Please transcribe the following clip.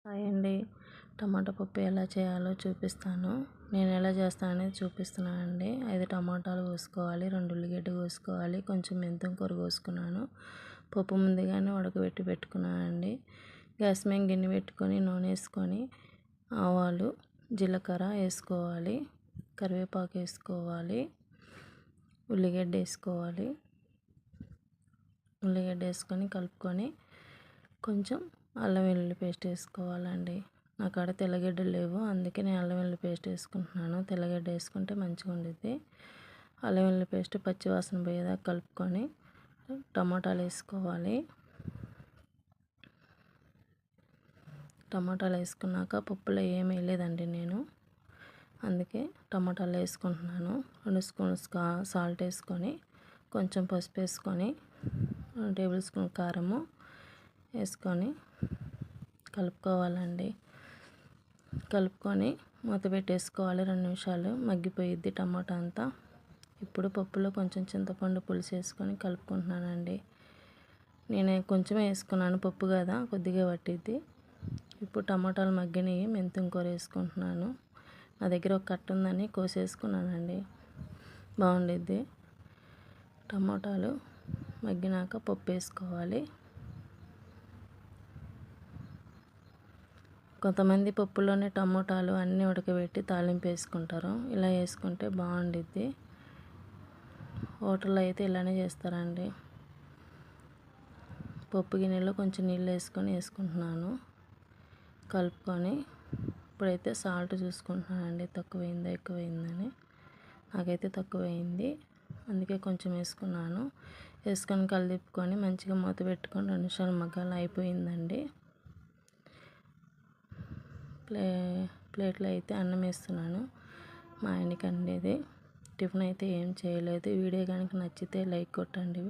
Hi అండి. టమాటా పప్పు ఎలా చేయాలో చూపిస్తాను. నేను ఎలా చేస్తాననేది చూపిస్తున్నానండి. 5 టమాటాలు కోసుకోవాలి, 2 ఉల్లిగడ్డ కోసుకోవాలి, కొంచెం మెంతం కూర కోసుకున్నాను. పప్పు ముందుగానే ఉడకబెట్టి పెట్టుకున్నానండి. గ్యాస్ మీద గిన్నె పెట్టుకొని నూనె వేసుకొని ఆవాలు, జీలకర్ర వేసుకోవాలి, కరివేపాకు వేసుకోవాలి, ఉల్లిగడ్డ వేసుకోవాలి. ఉల్లిగడ్డ వేసుకొని కలుపుకొని కొంచెం అల్లం వెల్లుల్లి పేస్ట్ వేసుకోవాలండి. నా కాడ తెల్లగడ్డలు లేవు, అందుకే నేను అల్లం వెల్లుల్లి పేస్ట్ వేసుకుంటున్నాను. తెల్లగడ్డ వేసుకుంటే మంచిగా ఉండిద్ది. అల్లం వెల్లుల్లి పేస్ట్ పచ్చివాసన పోయేదాకా కలుపుకొని టమాటాలు వేసుకోవాలి. టమాటాలు వేసుకున్నాక పప్పులో ఏం వేయలేదండి నేను, అందుకే టమాటాలు వేసుకుంటున్నాను. 2 స్పూన్స్ సాల్ట్ వేసుకొని, కొంచెం పసుపు వేసుకొని, 2 టేబుల్ స్పూన్ కారము వేసుకొని కలుపుకోవాలండి. కలుపుకొని మూత పెట్టేసుకోవాలి. 2 నిమిషాలు మగ్గిపోయిద్ది టమాటా అంతా. ఇప్పుడు పప్పులో కొంచెం చింతపండు పులుసు వేసుకొని కలుపుకుంటున్నానండి. నేను కొంచెం వేసుకున్నాను, పప్పు కదా కొద్దిగా పట్టిద్ది. ఇప్పుడు టమాటాలు మగ్గినవి మెంతం కూర వేసుకుంటున్నాను. నా దగ్గర ఒక కట్ట ఉందని కోసేసుకున్నానండి, బాగుండిద్ది. టమాటాలు మగ్గినాక పప్పు వేసుకోవాలి. కొంతమంది పప్పులోనే టమోటాలు అన్నీ ఉడకబెట్టి తాలింపు వేసుకుంటారు. ఇలా వేసుకుంటే బాగుండిద్ది. హోటల్లో అయితే ఇలానే చేస్తారండి. పప్పు గిన్నెలో కొంచెం నీళ్ళు వేసుకుంటున్నాను. కలుపుకొని ఇప్పుడైతే సాల్ట్ చూసుకుంటున్నానండి, తక్కువైందా ఎక్కువైందని. నాకైతే తక్కువైంది, అందుకే కొంచెం వేసుకున్నాను. వేసుకొని కలిపుకొని మంచిగా మూత పెట్టుకొని 2 నిమిషాలు మగ్గాలి. అయిపోయిందండి. ప్లేట్లో అయితే అన్నం వేస్తున్నాను. మా ఆయనకి అండేది. టిఫిన్ అయితే ఏం చేయలేదు. వీడియో కనుక నచ్చితే లైక్ కొట్టండి.